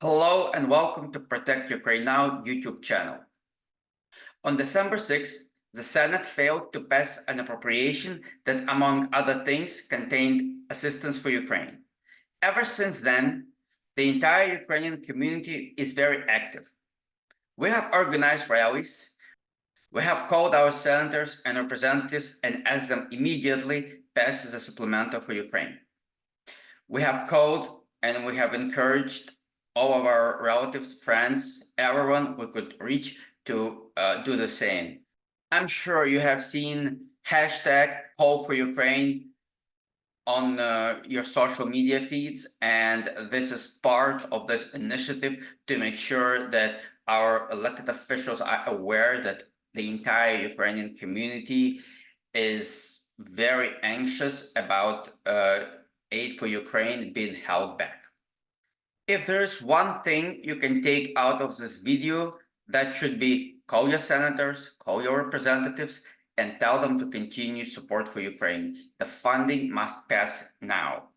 Hello and welcome to Protect Ukraine Now YouTube channel. On December 6th, the Senate failed to pass an appropriation that, among other things, contained assistance for Ukraine. Ever since then, the entire Ukrainian community is very active. We have organized rallies. We have called our senators and representatives and asked them immediately pass the supplemental for Ukraine. We have called and we have encouraged all of our relatives, friends, everyone we could reach to do the same. I'm sure you have seen hashtag Call for Ukraine on your social media feeds, and this is part of this initiative to make sure that our elected officials are aware that the entire Ukrainian community is very anxious about aid for Ukraine being held back. If there's one thing you can take out of this video, that should be call your senators, call your representatives, and tell them to continue support for Ukraine. The funding must pass now.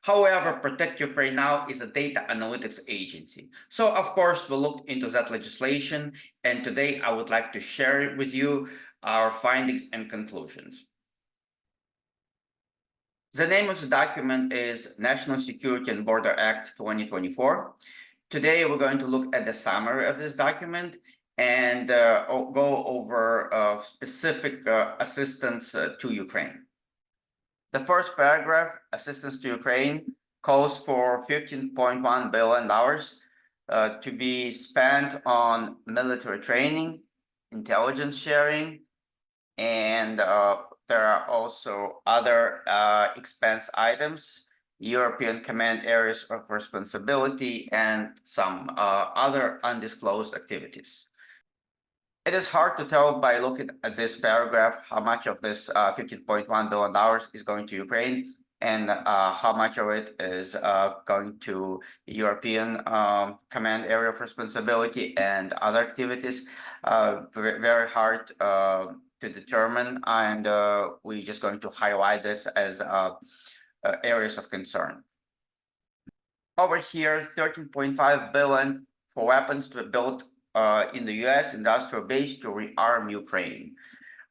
However, Protect Ukraine Now is a data analytics agency. So, of course, we looked into that legislation, and today I would like to share with you our findings and conclusions. The name of the document is National Security and Border Act 2024. Today, we're going to look at the summary of this document and go over specific assistance to Ukraine. The first paragraph, assistance to Ukraine, calls for $15.1 billion to be spent on military training, intelligence sharing, and there are also other expense items, European command areas of responsibility, and some other undisclosed activities. It is hard to tell by looking at this paragraph how much of this $15.1 billion is going to Ukraine and how much of it is going to European command area of responsibility and other activities. Very hard to determine, and we're just going to highlight this as areas of concern. Over here, $13.5 billion for weapons to be built in the US industrial base to rearm Ukraine.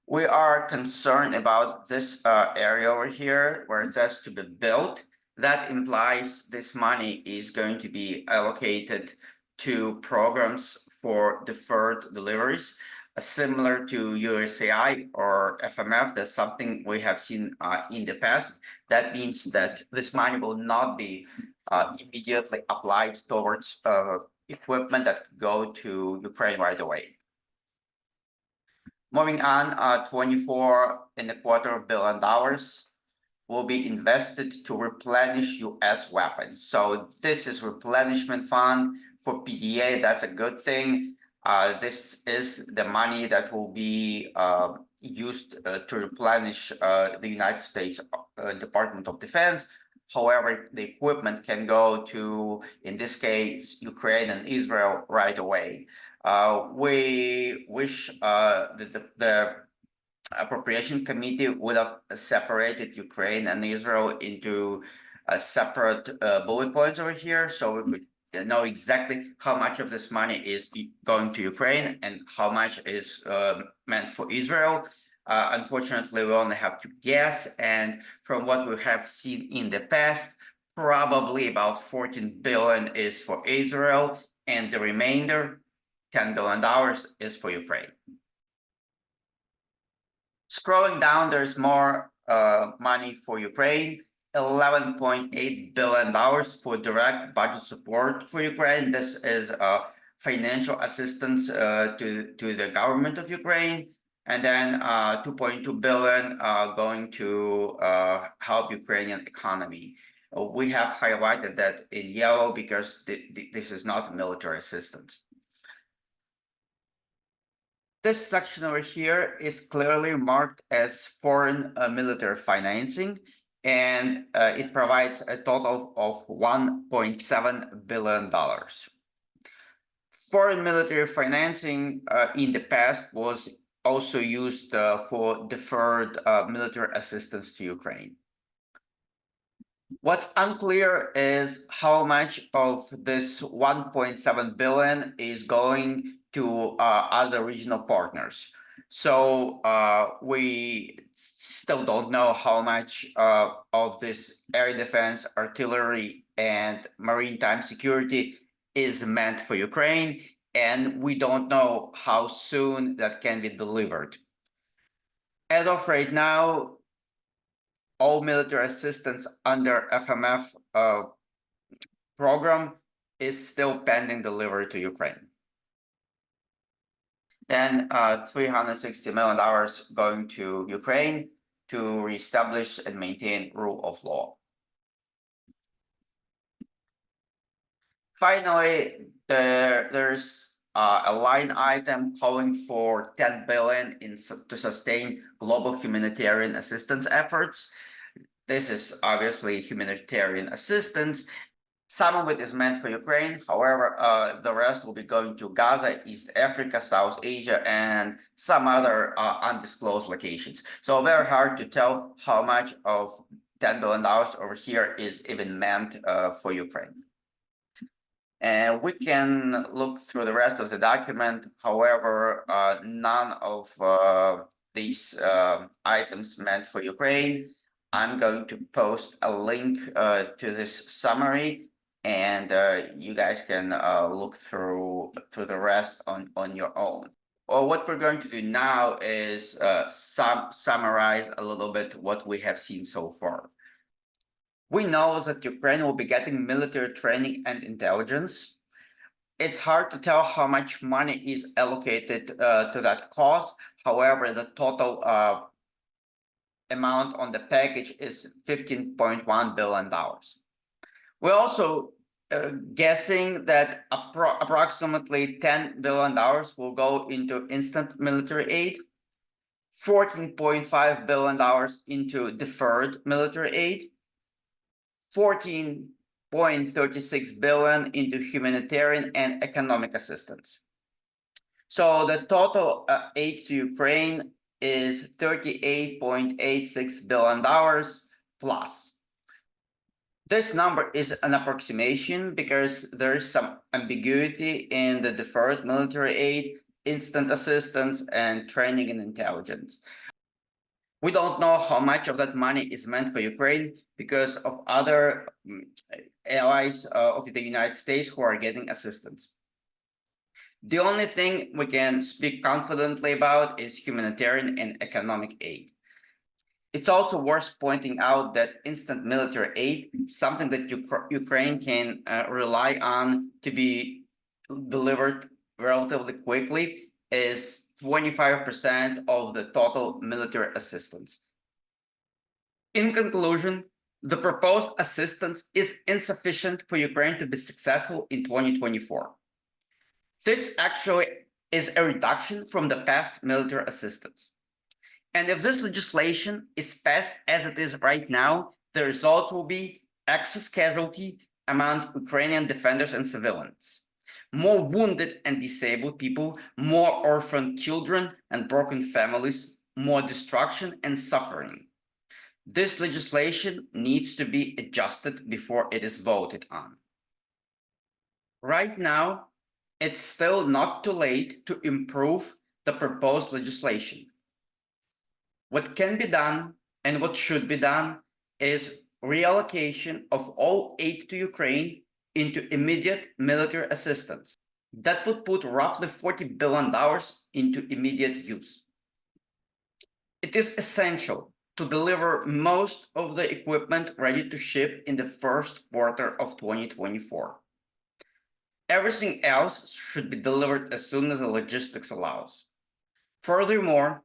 We are concerned about this area over here where it says to be built. That implies this money is going to be allocated to programs for deferred deliveries, similar to USAI or FMF. That's something we have seen in the past. That means that this money will not be immediately applied towards equipment that go to Ukraine right away. Moving on, $24.25 billion will be invested to replenish US weapons. So this is replenishment fund for PDA. That's a good thing. This is the money that will be used to replenish the United States Department of Defense. However, the equipment can go to, in this case, Ukraine and Israel right away. We wish that the Appropriation Committee would have separated Ukraine and Israel into separate bullet points over here, so we could know exactly how much of this money is going to Ukraine and how much is meant for Israel. Unfortunately, we only have to guess, and from what we have seen in the past, probably about 14 billion is for Israel, and the remainder, $10 billion, is for Ukraine. Scrolling down, there's more money for Ukraine, $11.8 billion for direct budget support for Ukraine. This is financial assistance to the government of Ukraine. And then 2.2 billion going to help Ukrainian economy. We have highlighted that in yellow because this is not military assistance. This section over here is clearly marked as foreign military financing, and it provides a total of $1.7 billion. Foreign military financing in the past was also used for deferred military assistance to Ukraine. What's unclear is how much of this 1.7 billion is going to other regional partners. So we still don't know how much of this air defense, artillery, and maritime security is meant for Ukraine, and we don't know how soon that can be delivered. As of right now, all military assistance under FMF program is still pending delivery to Ukraine. Then $360 million going to Ukraine to reestablish and maintain rule of law. Finally, there's a line item calling for 10 billion to sustain global humanitarian assistance efforts. This is obviously humanitarian assistance. Some of it is meant for Ukraine. However, the rest will be going to Gaza, East Africa, South Asia, and some other undisclosed locations. So very hard to tell how much of $10 billion over here is even meant for Ukraine. And we can look through the rest of the document. However, none of these items meant for Ukraine. I'm going to post a link to this summary, and you guys can look through the rest on your own. Well, what we're going to do now is summarize a little bit what we have seen so far. We know that Ukraine will be getting military training and intelligence. It's hard to tell how much money is allocated to that cause. However, the total amount on the package is $15.1 billion. We're also guessing that approximately $10 billion will go into instant military aid, $14.5 billion into deferred military aid, $14.36 billion into humanitarian and economic assistance. So the total aid to Ukraine is $38.86 billion plus. This number is an approximation because there is some ambiguity in the deferred military aid, instant assistance, and training and intelligence. We don't know how much of that money is meant for Ukraine because of other allies of the United States who are getting assistance. The only thing we can speak confidently about is humanitarian and economic aid. It's also worth pointing out that instant military aid, something that Ukraine can rely on to be delivered relatively quickly, is 25% of the total military assistance. In conclusion, the proposed assistance is insufficient for Ukraine to be successful in 2024. This actually is a reduction from the past military assistance. And if this legislation is passed as it is right now, the result will be excess casualty among Ukrainian defenders and civilians, more wounded and disabled people, more orphaned children and broken families, more destruction and suffering. This legislation needs to be adjusted before it is voted on. Right now, it's still not too late to improve the proposed legislation. What can be done and what should be done is reallocation of all aid to Ukraine into immediate military assistance. That would put roughly $40 billion into immediate use. It is essential to deliver most of the equipment ready to ship in the first quarter of 2024. Everything else should be delivered as soon as the logistics allows. Furthermore,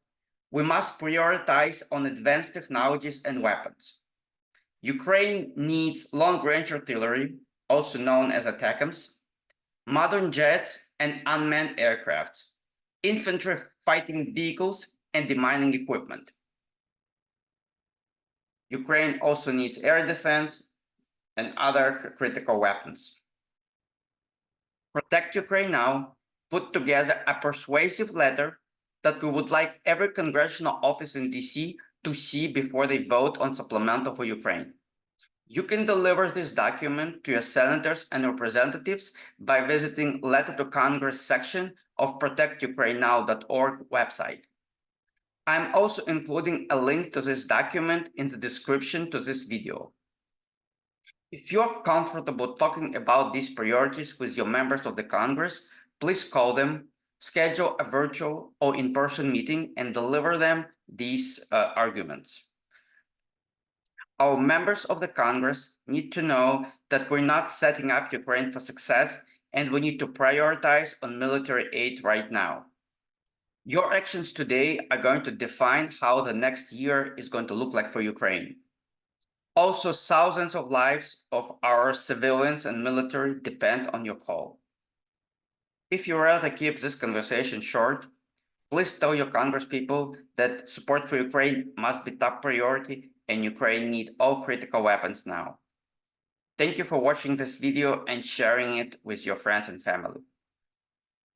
we must prioritize on advanced technologies and weapons. Ukraine needs long-range artillery, also known as ATACMS, modern jets and unmanned aircraft, infantry fighting vehicles, and demining equipment. Ukraine also needs air defense and other critical weapons. Protect Ukraine Now put together a persuasive letter that we would like every congressional office in DC to see before they vote on supplemental for Ukraine. You can deliver this document to your senators and representatives by visiting Letter to Congress section of protectukrainenow.org website. I'm also including a link to this document in the description to this video. If you're comfortable talking about these priorities with your members of the Congress, please call them, schedule a virtual or in-person meeting, and deliver them these arguments. Our members of the Congress need to know that we're not setting up Ukraine for success, and we need to prioritize on military aid right now. Your actions today are going to define how the next year is going to look like for Ukraine. Also, thousands of lives of our civilians and military depend on your call. If you rather keep this conversation short, please tell your Congresspeople that support for Ukraine must be top priority and Ukraine needs all critical weapons now. Thank you for watching this video and sharing it with your friends and family.